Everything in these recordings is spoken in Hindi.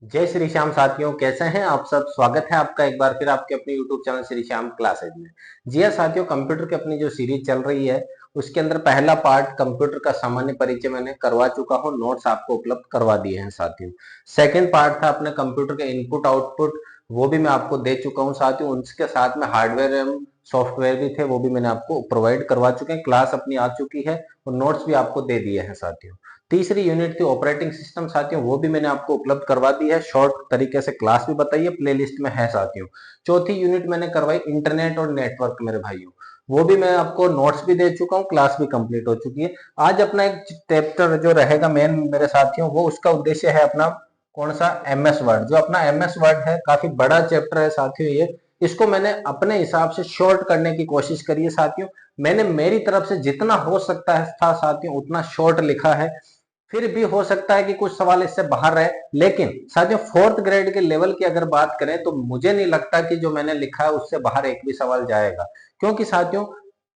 जय श्री श्याम साथियों, कैसे हैं आप सब। स्वागत है आपका एक बार फिर आपके अपने YouTube channel Shri Shyam classes में। जी हाँ साथियों, कंप्यूटर की अपनी जो सीरीज चल रही है उसके अंदर पहला पार्ट कंप्यूटर का सामान्य परिचय मैंने करवा चुका हूँ, नोट्स आपको उपलब्ध करवा दिए हैं साथियों। सेकंड पार्ट था अपने कंप्यूटर के इनपुट आउटपुट, वो भी मैं आपको दे चुका हूँ साथियों। उसके साथ में हार्डवेयर एवं सॉफ्टवेयर भी थे, वो भी मैंने आपको प्रोवाइड करवा चुके हैं। क्लास अपनी आ चुकी है और नोट्स भी आपको दे दिए हैं साथियों। तीसरी यूनिट थी ऑपरेटिंग सिस्टम साथियों, वो भी मैंने आपको उपलब्ध करवा दी है, शॉर्ट तरीके से क्लास भी बताइए, प्लेलिस्ट में है साथियों। चौथी यूनिट मैंने करवाई इंटरनेट और नेटवर्क मेरे भाइयों, वो भी मैं आपको नोट्स भी दे चुका हूँ, क्लास भी कंप्लीट हो चुकी है। आज अपना एक चैप्टर जो रहेगा मेन मेरे साथियों, वो उसका उद्देश्य है अपना कौन सा, एमएस वर्ड। जो अपना एमएस वर्ड है काफी बड़ा चैप्टर है साथियों ये, इसको मैंने अपने हिसाब से शॉर्ट करने की कोशिश करी है साथियों। मैंने मेरी तरफ से जितना हो सकता है था साथियों उतना शॉर्ट लिखा है। फिर भी हो सकता है कि कुछ सवाल इससे बाहर रहे, लेकिन साथियों फोर्थ ग्रेड के लेवल की अगर बात करें तो मुझे नहीं लगता कि जो मैंने लिखा है उससे बाहर एक भी सवाल जाएगा। क्योंकि साथियों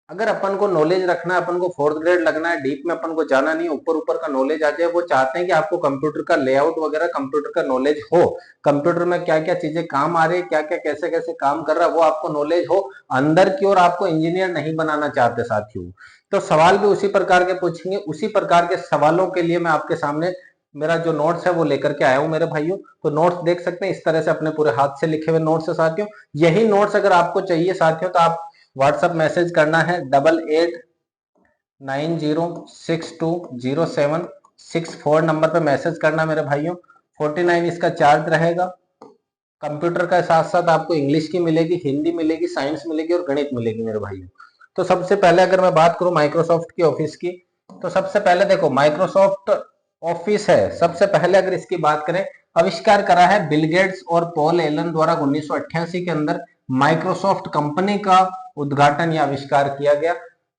अगर अपन को नॉलेज रखना है, अपन को फोर्थ ग्रेड लगना है, डीप में अपन को जाना नहीं, ऊपर ऊपर का नॉलेज आ जाए। वो चाहते हैं कि आपको कंप्यूटर का लेआउट वगैरह कंप्यूटर का नॉलेज हो, कंप्यूटर में क्या क्या चीजें काम आ रही है, क्या क्या कैसे कैसे काम कर रहा है वो आपको नॉलेज हो। अंदर की ओर आपको इंजीनियर नहीं बनाना चाहते साथियों। तो सवाल भी उसी प्रकार के पूछेंगे, उसी प्रकार के सवालों के लिए मैं आपके सामने मेरा जो नोट्स है वो लेकर के आया हूं मेरे भाइयों। तो नोट्स देख सकते हैं, इस तरह से अपने पूरे हाथ से लिखे हुए नोट्स है साथियों। यही नोट्स अगर आपको चाहिए साथियों तो आप व्हाट्सएप मैसेज करना है 8890620764 नंबर पे मैसेज करना मेरे भाइयों। 49 इसका चार्ज रहेगा। कंप्यूटर का साथ साथ आपको इंग्लिश की मिलेगी, हिंदी मिलेगी, साइंस मिलेगी और गणित मिलेगी मेरे भाइयों। तो सबसे पहले अगर मैं बात करूं माइक्रोसॉफ्ट की ऑफिस की, तो सबसे पहले देखो माइक्रोसॉफ्ट ऑफिस है। सबसे पहले अगर इसकी बात करें, आविष्कार करा है बिल गेट्स और पॉल एलन द्वारा 1988 के अंदर माइक्रोसॉफ्ट कंपनी का उद्घाटन या आविष्कार किया गया।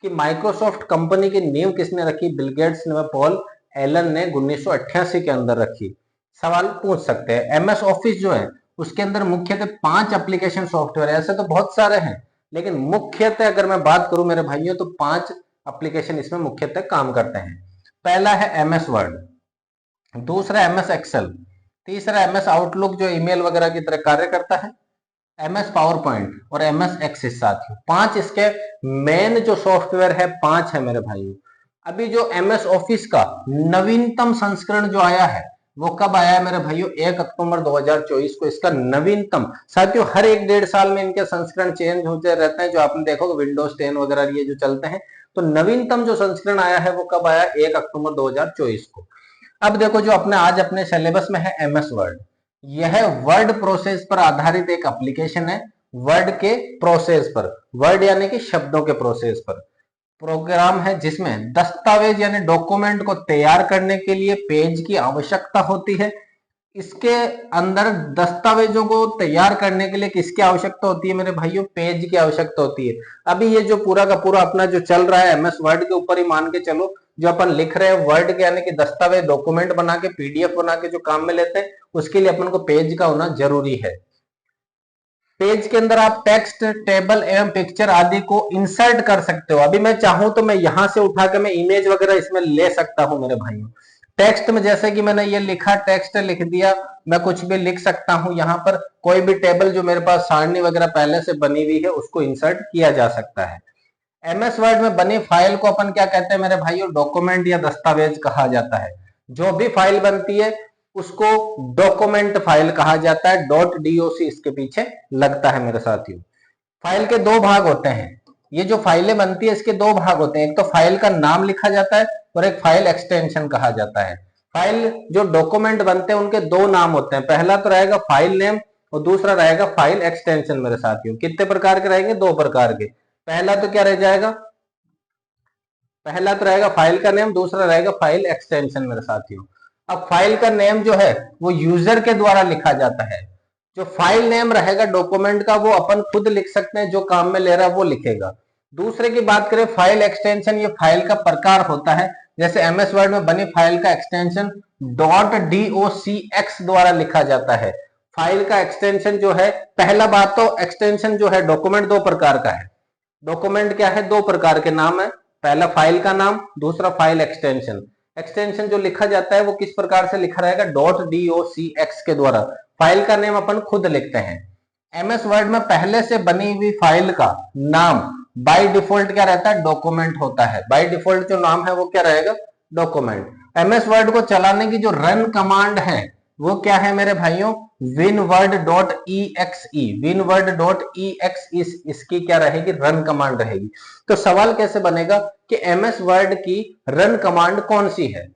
कि माइक्रोसॉफ्ट कंपनी की नींव किसने रखी, बिल गेट्स ने, पॉल एलन ने 1988 के अंदर रखी। सवाल पूछ सकते हैं, एमएस ऑफिस जो है उसके अंदर मुख्यतः 5 एप्लीकेशन सॉफ्टवेयर, ऐसे तो बहुत सारे हैं लेकिन मुख्यतः अगर मैं बात करूं मेरे भाइयों तो 5 एप्लीकेशन इसमें मुख्यतः काम करते हैं। पहला है एमएस वर्ड, दूसरा एमएस एक्सेल, तीसरा एमएस आउटलुक जो ईमेल वगैरह की तरह कार्य करता है, एमएस पावर पॉइंट और एमएस एक्सेस साथियों। 5 इसके मेन जो सॉफ्टवेयर है, 5 है मेरे भाइयों। अभी जो एमएस ऑफिस का नवीनतम संस्करण जो आया है वो कब आया है मेरे भाइयों, 1 अक्टूबर 2024 को इसका नवीनतम। साथियों हर एक 1.5 साल में इनके संस्करण चेंज होते रहते हैं, जो आपने देखो विंडोज 10 वगैरह ये जो चलते हैं। तो नवीनतम जो संस्करण आया है वो कब आया, 1 अक्टूबर 2024 को। अब देखो जो अपने आज अपने सिलेबस में है एमएस वर्ड, यह वर्ड प्रोसेस पर आधारित एक एप्लीकेशन है। वर्ड के प्रोसेस पर, वर्ड यानी कि शब्दों के प्रोसेस पर प्रोग्राम है, जिसमें दस्तावेज यानी डॉक्यूमेंट को तैयार करने के लिए पेज की आवश्यकता होती है। इसके अंदर दस्तावेजों को तैयार करने के लिए किसकी आवश्यकता होती है मेरे भाइयों, पेज की आवश्यकता होती है। अभी ये जो पूरा का पूरा अपना जो चल रहा है एमएस वर्ड के ऊपर ही मान के चलो, जो अपन लिख रहे हैं वर्ड के यानी कि दस्तावेज डॉक्यूमेंट बना के पीडीएफ बना के जो काम में लेते हैं, उसके लिए अपन को पेज का होना जरूरी है। पेज के अंदर आप टेक्स्ट, टेबल एवं पिक्चर आदि को इंसर्ट कर सकते हो। अभी मैं चाहूं तो मैं यहां से उठा के मैं इमेज वगैरह इसमें ले सकता हूं मेरे भाइयों। टेक्स्ट में जैसे कि मैंने ये लिखा, टेक्स्ट लिख दिया, मैं कुछ भी लिख सकता हूं। यहाँ पर कोई भी टेबल जो मेरे पास सारणी वगैरह पहले से बनी हुई है उसको इंसर्ट किया जा सकता है। एमएस वर्ड में बनी फाइल को अपन क्या कहते हैं मेरे भाइयों, डॉक्यूमेंट या दस्तावेज कहा जाता है। जो भी फाइल बनती है उसको डॉक्यूमेंट फाइल कहा जाता है, डॉट डॉक इसके पीछे लगता है मेरे साथियों। फाइल के दो भाग होते हैं, ये जो फाइलें बनती है इसके दो भाग होते हैं, एक तो फाइल का नाम लिखा जाता है और एक फाइल एक्सटेंशन कहा जाता है। फाइल जो डॉक्यूमेंट बनते हैं उनके दो नाम होते हैं, पहला तो रहेगा फाइल नेम और दूसरा रहेगा फाइल एक्सटेंशन मेरे साथियों। कितने प्रकार के रहेंगे, दो प्रकार के। पहला तो क्या रह जाएगा, पहला तो रहेगा फाइल का नेम, दूसरा रहेगा फाइल एक्सटेंशन मेरे साथियों। अब फाइल का नेम जो है वो यूजर के द्वारा लिखा जाता है। जो फाइल नेम रहेगा डॉक्यूमेंट का वो अपन खुद लिख सकते हैं, जो काम में ले रहा है वो लिखेगा। दूसरे की बात करें फाइल एक्सटेंशन, ये फाइल का प्रकार होता है। जैसे एमएस वर्ड में बनी फाइल का एक्सटेंशन डॉट डॉक्स द्वारा लिखा जाता है। फाइल का एक्सटेंशन जो है, पहला बात तो एक्सटेंशन जो है डॉक्यूमेंट दो प्रकार का है। डॉक्यूमेंट क्या है, दो प्रकार के नाम है, पहला फाइल का नाम, दूसरा फाइल एक्सटेंशन। एक्सटेंशन जो लिखा जाता है वो किस प्रकार से लिखा रहेगा, .docx के द्वारा। फाइल का नेम अपन खुद लिखते हैं। एमएस वर्ड में पहले से बनी हुई फाइल का नाम बाय डिफॉल्ट क्या रहता है, डॉक्यूमेंट होता है। बाय डिफॉल्ट जो नाम है वो क्या रहेगा, डॉक्यूमेंट। एमएस वर्ड को चलाने की जो रन कमांड है वो क्या है मेरे भाइयों, winword.exe। winword.exe इसकी क्या रहेगी, रन कमांड रहेगी। तो सवाल कैसे बनेगा कि एमएस वर्ड की रन कमांड कौन सी है,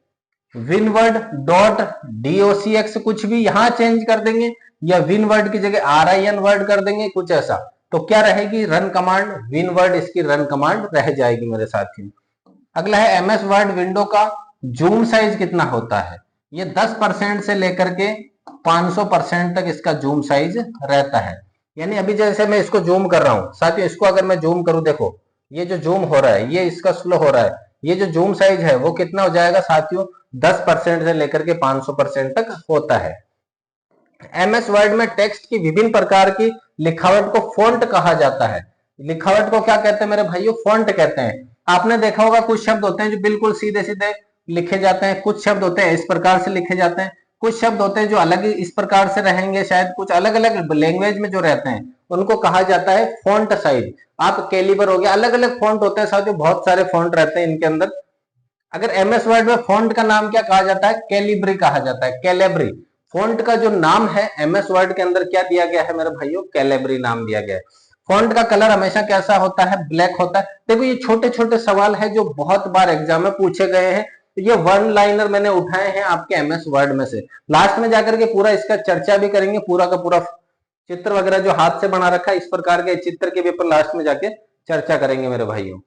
winword.docx कुछ भी यहां चेंज कर देंगे या winword की जगह rin वर्ड कर देंगे, कुछ ऐसा। तो क्या रहेगी रन कमांड, winword इसकी रन कमांड रह जाएगी मेरे साथियों। अगला है एमएस वर्ड विंडो का जूम साइज कितना होता है। ये 10% से लेकर के 500% तक इसका जूम साइज रहता है। यानी अभी जैसे मैं इसको जूम कर रहा हूं साथियों, इसको अगर मैं जूम करूं, देखो ये जो जूम हो रहा है ये इसका स्लो हो रहा है, ये जो जूम साइज है वो कितना हो जाएगा साथियों, 10% से लेकर के 500% तक होता है। एमएस वर्ड में टेक्स्ट की विभिन्न प्रकार की लिखावट को फॉन्ट कहा जाता है। लिखावट को क्या कहते हैं मेरे भाइयों, फॉन्ट कहते हैं। आपने देखा होगा कुछ शब्द होते हैं जो बिल्कुल सीधे सीधे लिखे जाते हैं, कुछ शब्द होते हैं इस प्रकार से लिखे जाते हैं, कुछ शब्द होते हैं जो अलग इस प्रकार से रहेंगे, शायद कुछ अलग अलग लैंग्वेज में जो रहते हैं उनको कहा जाता है फॉन्ट साइज। आप कैलिबर हो गया, अलग अलग फॉन्ट होते हैं साथियों, बहुत सारे फॉन्ट रहते हैं इनके अंदर। अगर एमएस वर्ड में फॉन्ट का नाम क्या कहा जाता है, कैलिब्री कहा जाता है, कैलिब्री। फॉन्ट का जो नाम है एमएस वर्ड के अंदर क्या दिया गया है मेरे भाइयों, कैलिब्री नाम दिया गया है। फॉन्ट का कलर हमेशा कैसा होता है, ब्लैक होता है। देखो ये छोटे छोटे सवाल है जो बहुत बार एग्जाम में पूछे गए हैं। ये वन लाइनर मैंने उठाए हैं आपके एमएस वर्ड में से। लास्ट में जाकर के पूरा इसका चर्चा भी करेंगे, पूरा का पूरा चित्र वगैरह जो हाथ से बना रखा है इस प्रकार के चित्र के भी अपन लास्ट में जाके चर्चा करेंगे मेरे भाइयों।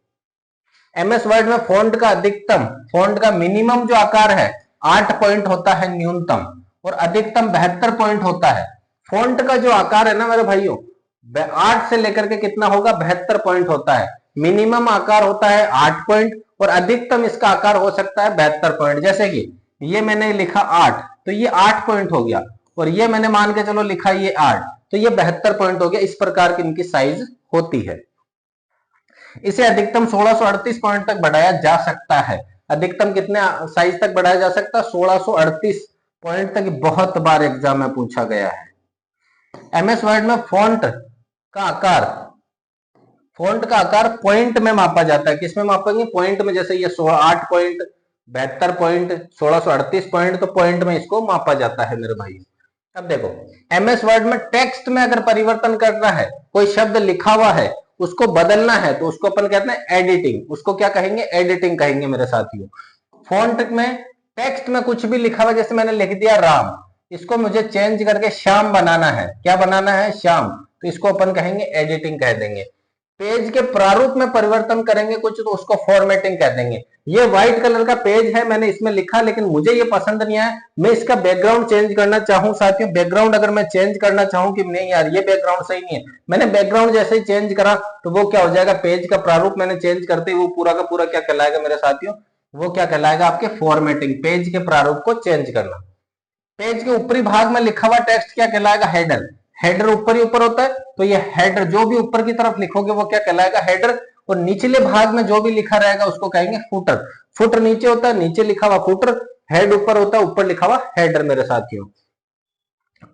एमएस वर्ड में फॉन्ट का अधिकतम, फॉन्ट का मिनिमम जो आकार है 8 पॉइंट होता है न्यूनतम, और अधिकतम 72 पॉइंट होता है। फॉन्ट का जो आकार है ना मेरे भाइयों 8 से लेकर के कितना होगा, 72 पॉइंट होता है। मिनिमम आकार होता है 8 पॉइंट और अधिकतम इसका आकार हो सकता है 72 पॉइंट। जैसे कि ये मैंने लिखा 8 तो ये 8 पॉइंट हो गया, और ये मैंने मान के चलो लिखा ये 8 तो ये 72 पॉइंट हो गया। इस प्रकार की इनकी साइज होती है। इसे अधिकतम 1638 पॉइंट तक बढ़ाया जा सकता है। अधिकतम कितने साइज तक बढ़ाया जा सकता है, 1638 पॉइंट तक। बहुत बार एग्जाम में पूछा गया है। एमएस वर्ड में फॉन्ट का आकार, फॉन्ट का आकार पॉइंट में मापा जाता है। किसमें मापेंगे, पॉइंट में। जैसे ये 8 पॉइंट, 72 पॉइंट, 1638 पॉइंट, तो पॉइंट में इसको मापा जाता है मेरे भाई। अब देखो एमएस वर्ड में टेक्स्ट में अगर परिवर्तन करना है, कोई शब्द लिखा हुआ है उसको बदलना है तो उसको अपन कहते हैं एडिटिंग। उसको क्या कहेंगे, एडिटिंग कहेंगे मेरे साथियों। फॉन्ट में टेक्स्ट में कुछ भी लिखा हुआ, जैसे मैंने लिख दिया राम, इसको मुझे चेंज करके श्याम बनाना है। क्या बनाना है, श्याम, तो इसको अपन कहेंगे एडिटिंग कह देंगे। पेज के प्रारूप में परिवर्तन करेंगे कुछ तो उसको फॉर्मेटिंग कह देंगे। ये व्हाइट कलर का पेज है, मैंने इसमें लिखा लेकिन मुझे ये पसंद नहीं आया, मैं इसका बैकग्राउंड चेंज करना चाहूं साथियों। बैकग्राउंड अगर मैं चेंज करना चाहूं कि नहीं यार ये बैकग्राउंड सही नहीं है, मैंने बैकग्राउंड जैसे ही चेंज करा तो वो क्या हो जाएगा, पेज का प्रारूप मैंने चेंज करते ही वो पूरा का पूरा क्या कहलाएगा मेरे साथियों, वो क्या कहलाएगा आपके फॉर्मेटिंग। पेज के प्रारूप को चेंज करना। पेज के ऊपरी भाग में लिखा हुआ टेक्स्ट क्या कहलाएगा, हेडर। हेडर ऊपर ही ऊपर होता है तो ये हेडर, जो भी ऊपर की तरफ लिखोगे वो क्या कहलाएगा, हेडर। और निचले भाग में जो भी लिखा रहेगा उसको कहेंगे फुटर। फुटर नीचे होता है, नीचे लिखा हुआ फुटर। हेड ऊपर होता है, ऊपर लिखा हुआ हेडर मेरे साथियों।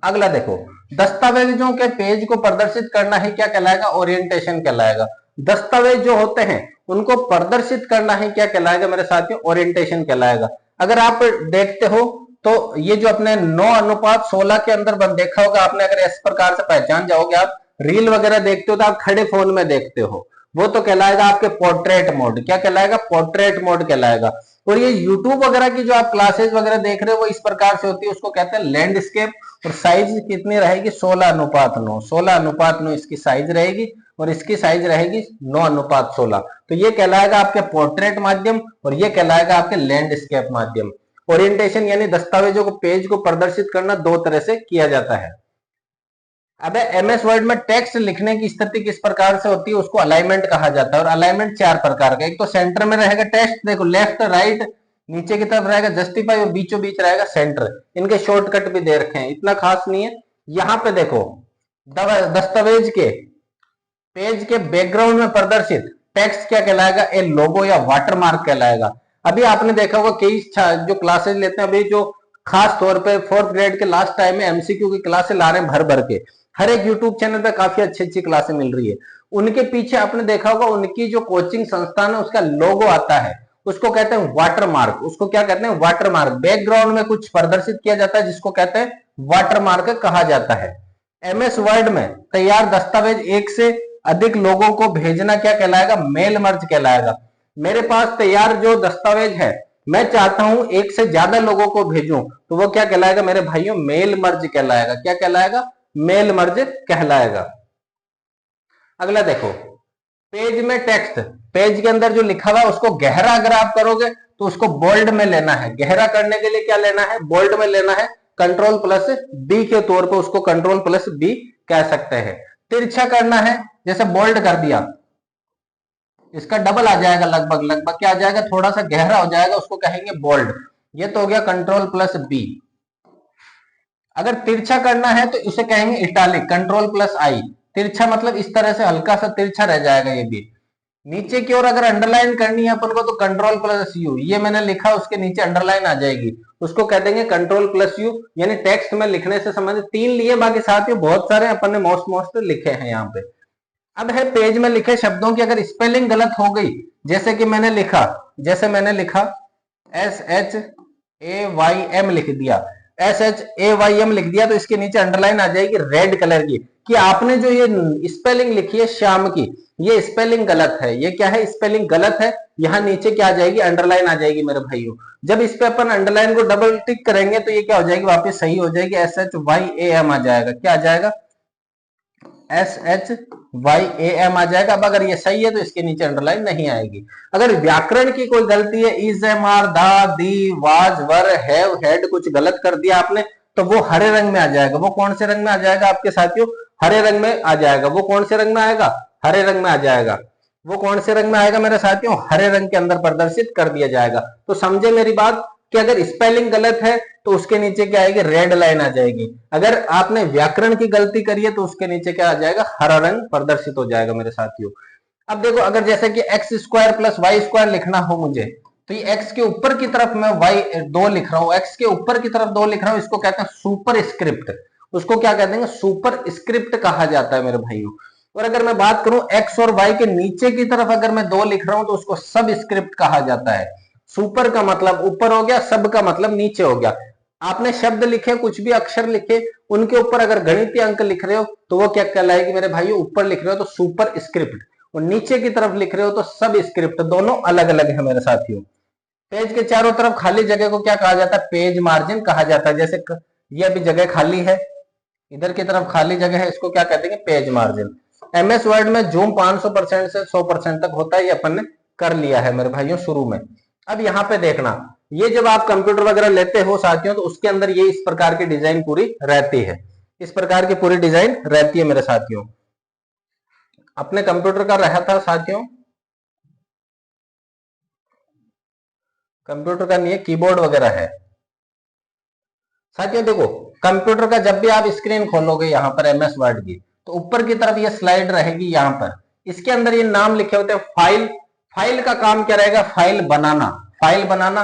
अगला देखो, दस्तावेजों के पेज को प्रदर्शित करना ही क्या कहलाएगा, ओरिएंटेशन कहलाएगा। दस्तावेज जो होते हैं उनको प्रदर्शित करना ही क्या कहलाएगा मेरे साथियों, ओरिएंटेशन कहलाएगा। अगर आप देखते हो तो ये जो अपने 9:16 के अंदर बन देखा होगा आपने, अगर इस प्रकार से पहचान जाओगे, आप रील वगैरह देखते हो तो आप खड़े फोन में देखते हो, वो तो कहलाएगा आपके पोर्ट्रेट मोड। क्या कहलाएगा, पोर्ट्रेट मोड कहलाएगा। और ये यूट्यूब वगैरह की जो आप क्लासेस वगैरह देख रहे हो वो इस प्रकार से होती है, उसको कहते हैं लैंडस्केप। और साइज कितनी रहेगी, 16:9। 16:9 इसकी साइज रहेगी और इसकी साइज रहेगी 9:16। तो ये कहलाएगा आपके पोर्ट्रेट माध्यम और ये कहलाएगा आपके लैंडस्केप माध्यम। ओरिएंटेशन यानी दस्तावेजों को, पेज को प्रदर्शित करना दो तरह से किया जाता है। अब एमएस वर्ड में टेक्स्ट लिखने की स्थिति किस प्रकार से होती है, उसको अलाइनमेंट कहा जाता है। और अलाइनमेंट 4 प्रकार का, एक तो सेंटर में रहेगा टेक्स्ट, देखो लेफ्ट राइट नीचे की तरफ रहेगा जस्टिफाई, और बीचों बीच रहेगा सेंटर। इनके शॉर्टकट भी दे रखे हैं, इतना खास नहीं है। यहां पे देखो दस्तावेज के पेज के बैकग्राउंड में प्रदर्शित टेक्स्ट क्या कहलाएगा, ए लोगो या वाटरमार्क कहलाएगा। अभी आपने देखा होगा कई जो क्लासेज लेते हैं, अभी जो खास तौर पे 4th ग्रेड के लास्ट टाइम में एमसीक्यू की क्लासें ला रहे हैं भर भर के, हर एक यूट्यूब चैनल पे काफी अच्छी अच्छी क्लासें मिल रही है। उनके पीछे आपने देखा होगा उनकी जो कोचिंग संस्थान है उसका लोगो आता है, उसको कहते हैं वाटर मार्क। उसको क्या कहते हैं? Water mark. बैकग्राउंड में कुछ प्रदर्शित किया जाता है जिसको कहते हैं वाटर मार्क कहा जाता है। एमएस वर्ड में तैयार दस्तावेज एक से अधिक लोगों को भेजना क्या कहलाएगा? मेल मर्ज कहलाएगा। मेरे पास तैयार जो दस्तावेज है मैं चाहता हूं एक से ज्यादा लोगों को भेजूं, तो वो क्या कहलाएगा मेरे भाइयों? मेल मर्ज कहलाएगा। क्या कहलाएगा? मेल मर्ज कहलाएगा। अगला देखो, पेज में टेक्स्ट, पेज के अंदर जो लिखा हुआ है उसको गहरा अगर आप करोगे तो उसको बोल्ड में लेना है। गहरा करने के लिए क्या लेना है? बोल्ड में लेना है। कंट्रोल प्लस बी के तौर पे उसको कंट्रोल प्लस बी कह सकते हैं। तिरछा करना है, जैसे बोल्ड कर दिया, इसका डबल आ जाएगा, लगभग लगभग क्या आ जाएगा? थोड़ा सा गहरा हो जाएगा, उसको कहेंगे बोल्ड। ये तो हो गया कंट्रोल प्लस बी। अगर तिरछा करना है तो इसे कहेंगे इटालिक, कंट्रोल प्लस आई। तिरछा मतलब इस तरह से हल्का सा तिरछा रह जाएगा ये भी। नीचे की ओर अगर अंडरलाइन करनी है अपन को तो कंट्रोल प्लस यू, ये मैंने लिखा उसके नीचे अंडरलाइन आ जाएगी, उसको कह देंगे कंट्रोल प्लस यू। यानी टेक्स्ट में लिखने से संबंधित 3 लिए, बाकी साथ ही बहुत सारे अपन ने मोस्ट लिखे हैं यहाँ पे। अब है पेज में लिखे शब्दों की अगर स्पेलिंग गलत हो गई, जैसे कि मैंने लिखा SHAYM लिख दिया, SHAYM लिख दिया, तो इसके नीचे अंडरलाइन आ जाएगी रेड कलर की कि आपने जो ये स्पेलिंग लिखी है श्याम की, ये स्पेलिंग गलत है। ये क्या है? स्पेलिंग गलत है। यहां नीचे क्या आ जाएगी? अंडरलाइन आ जाएगी मेरे भाइयों। जब इस पे अपन अंडरलाइन को डबल टिक करेंगे तो ये क्या हो जाएगी? वापस सही हो जाएगी, SHYAM आ जाएगा। क्या आ जाएगा? SHYAM आ जाएगा। अब अगर ये सही है तो इसके नीचे अंडरलाइन नहीं आएगी। अगर व्याकरण की कोई गलती है, इज, एम, आर, दा, दी, वाज, वर, हैव, हैड, कुछ गलत कर दिया आपने, तो वो हरे रंग में आ जाएगा। वो कौन से रंग में आ जाएगा आपके साथियों? हरे रंग में आ जाएगा। वो कौन से रंग में आएगा? हरे रंग में आ जाएगा। वो कौन से रंग में आएगा मेरे साथियों? हरे रंग के अंदर प्रदर्शित कर दिया जाएगा। तो समझे मेरी बात कि अगर स्पेलिंग गलत है तो उसके नीचे क्या आएगी? रेड लाइन आ जाएगी। अगर आपने व्याकरण की गलती करी है तो उसके नीचे क्या आ जाएगा? हरा रंग प्रदर्शित हो जाएगा मेरे साथियों। अब देखो, अगर जैसे कि x square plus y square लिखना हो मुझे, तो ये एक्स के ऊपर की तरफ मैं वाई 2 लिख रहा हूं, एक्स के ऊपर की तरफ 2 लिख रहा हूं, इसको कहते हैं सुपर स्क्रिप्ट। उसको क्या कहते हैं? सुपर स्क्रिप्ट कहा जाता है मेरे भाइयों। और अगर मैं बात करूं एक्स और वाई के नीचे की तरफ अगर मैं 2 लिख रहा हूं तो उसको सब स्क्रिप्ट कहा जाता है। सुपर का मतलब ऊपर हो गया, सब का मतलब नीचे हो गया। आपने शब्द लिखे, कुछ भी अक्षर लिखे, उनके ऊपर अगर गणितीय अंक लिख रहे हो तो वो क्या कहलाएगी मेरे भाइयों? ऊपर लिख रहे हो तो सुपर स्क्रिप्ट, और नीचे की तरफ लिख रहे हो तो सब स्क्रिप्ट। दोनों अलग अलग है मेरे साथियों। पेज के चारों तरफ खाली जगह को क्या कहा जाता है? पेज मार्जिन कहा जाता है। जैसे ये अभी जगह खाली है, इधर की तरफ खाली जगह है, इसको क्या कहते हैं? Page margin. एमएस वर्ड में जूम 500% से 100% तक होता है, ये अपन ने कर लिया है मेरे भाइयों शुरू में। अब यहाँ पे देखना, ये जब आप कंप्यूटर वगैरह लेते हो साथियों तो उसके अंदर ये इस प्रकार की डिजाइन पूरी रहती है। इस प्रकार की पूरी डिजाइन रहती है मेरे साथियों। अपने कंप्यूटर का रहा था साथियों, कंप्यूटर का नहीं है, कीबोर्ड वगैरह है साथियों। देखो, कंप्यूटर का जब भी आप स्क्रीन खोलोगे यहाँ पर एमएस वर्ड की, तो ऊपर की तरफ ये स्लाइड रहेगी यहाँ पर। इसके अंदर ये नाम लिखे होते हैं फाइल। फाइल का काम क्या रहेगा? फाइल बनाना, फाइल बनाना।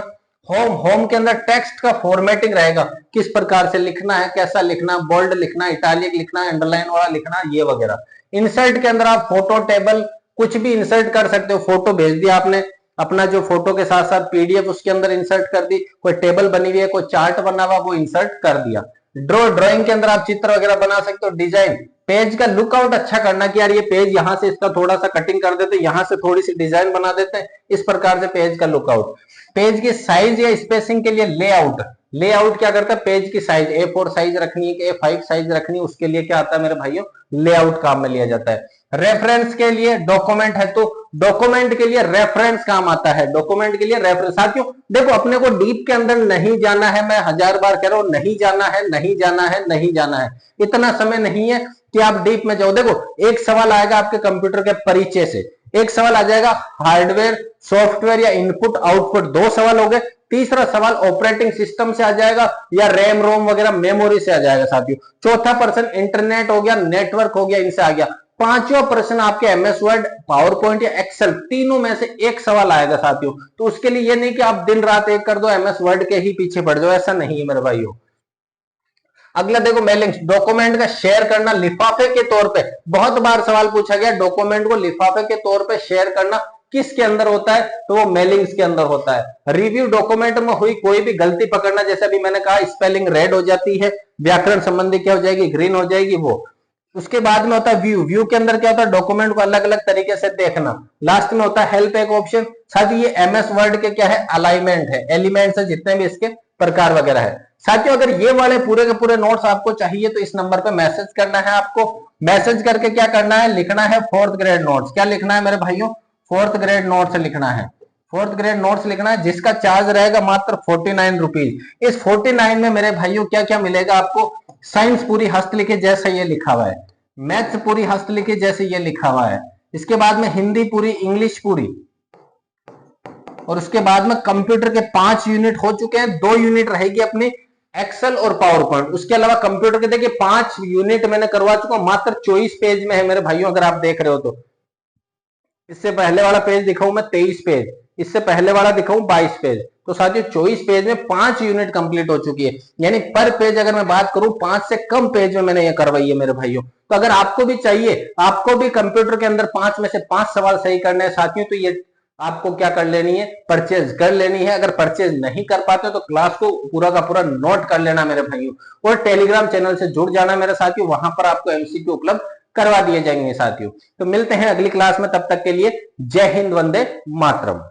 होम, होम के अंदर टेक्स्ट का फॉर्मेटिंग रहेगा, किस प्रकार से लिखना है, कैसा लिखना, बोल्ड लिखना, इटालिक लिखना, अंडरलाइन वाला लिखना, ये वगैरह। इंसर्ट के अंदर आप फोटो, टेबल कुछ भी इंसर्ट कर सकते हो। फोटो भेज दिया आपने, अपना जो फोटो के साथ साथ पीडीएफ उसके अंदर इंसर्ट कर दी, कोई टेबल बनी हुई है, कोई चार्ट बना हुआ, वो इंसर्ट कर दिया। ड्राइंग के अंदर आप चित्र वगैरह बना सकते हो। डिजाइन, पेज का लुकआउट अच्छा करना कि यार ये पेज यहाँ से इसका थोड़ा सा कटिंग कर देते, यहाँ से थोड़ी सी डिजाइन बना देते हैं, इस प्रकार से पेज का लुकआउट। पेज की साइज या स्पेसिंग के लिए लेआउट। लेआउट क्या करता है? पेज की साइज A4 साइज रखनी है कि A5 साइज रखनी है, उसके लिए क्या आता है मेरे भाइयों? लेआउट काम में लिया जाता है। रेफरेंस के लिए, डॉक्यूमेंट है तो डॉक्यूमेंट के लिए रेफरेंस काम आता है। डॉक्यूमेंट के लिए रेफरेंस। साथियों देखो, अपने को डीप के अंदर नहीं जाना है, मैं 1000 बार कह रहा हूं, नहीं जाना है, नहीं जाना है, नहीं जाना है। इतना समय नहीं है कि आप डीप में जाओ। देखो, एक सवाल आएगा आपके कंप्यूटर के परिचय से, एक सवाल आ जाएगा हार्डवेयर, सॉफ्टवेयर या इनपुट आउटपुट, 2 सवाल हो गए। तीसरा सवाल ऑपरेटिंग सिस्टम से आ जाएगा या रैम रोम वगैरह मेमोरी से आ जाएगा साथियों। चौथा पर्सन इंटरनेट हो गया, नेटवर्क हो गया, इनसे आ गया। पांचों प्रश्न आपके एमएस वर्ड, पावर पॉइंट या एक्सेल तीनों में से एक सवाल आएगा साथियों। तो उसके लिए ये नहीं कि आप दिन रात एक कर दो, एमएस वर्ड के ही पीछे पड़ जाओ, ऐसा नहीं है मेरे भाइयों। अगला देखो मेलिंग, डॉक्यूमेंट का शेयर करना लिफाफे के तौर पे। बहुत बार सवाल पूछा गया, डॉक्यूमेंट को लिफाफे के तौर पे शेयर करना किसके अंदर होता है, तो वो मेलिंग्स के अंदर होता है। रिव्यू, डॉक्यूमेंट में हुई कोई भी गलती पकड़ना, जैसे अभी मैंने कहा स्पेलिंग रेड हो जाती है, व्याकरण संबंधी क्या हो जाएगी, ग्रीन हो जाएगी वो। उसके बाद में होता है व्यू, व्यू के अंदर क्या होता है, डॉक्यूमेंट को अलग अलग तरीके से देखना। लास्ट में होता है हेल्प एक ऑप्शन। साथ ये एमएस वर्ड के क्या है, अलाइनमेंट है, एलिमेंट्स है, जितने भी इसके प्रकार वगैरह है। साथियों अगर ये वाले पूरे के पूरे नोट्स आपको चाहिए तो इस नंबर पे मैसेज करना है आपको। मैसेज करके क्या करना है, लिखना है 4th ग्रेड नोट्स। क्या लिखना है मेरे भाइयों, 4th ग्रेड नोट्स लिखना है। 4th ग्रेड नोट्स लिखना है, जिसका चार्ज रहेगा मात्र 49 रुपीज। इस 49 में मेरे भाइयों क्या क्या मिलेगा आपको, साइंस पूरी हस्तलिखित जैसे ये लिखा हुआ है, मैथ्स पूरी हस्तलिखित जैसे ये लिखा हुआ है, इसके बाद में हिंदी पूरी, इंग्लिश पूरी, और उसके बाद में कंप्यूटर के 5 यूनिट हो चुके हैं, 2 यूनिट रहेगी अपनी एक्सेल और पावर पॉइंट। उसके अलावा कंप्यूटर के देखिए 5 यूनिट मैंने करवा चुका हूं, मात्र 24 पेज में है मेरे भाइयों, अगर आप देख रहे हो तो। इससे पहले वाला पेज दिखाऊं मैं 23 पेज, इससे पहले वाला दिखाऊं 22 पेज। तो साथियों 24 पेज में 5 यूनिट कंप्लीट हो चुकी है, यानी पर पेज अगर मैं बात करूं 5 से कम पेज में मैंने ये करवाई है मेरे भाइयों। तो अगर आपको भी चाहिए, आपको भी कंप्यूटर के अंदर 5 में से 5 सवाल सही करने हैं साथियों, तो ये आपको क्या कर लेनी है, परचेज कर लेनी है। अगर परचेज नहीं कर पाते तो क्लास को पूरा का पूरा नोट कर लेना मेरे भाइयों, और टेलीग्राम चैनल से जुड़ जाना मेरे साथियों, वहां पर आपको एमसीक्यू उपलब्ध करवा दिए जाएंगे साथियों। तो मिलते हैं अगली क्लास में, तब तक के लिए जय हिंद, वंदे मातरम।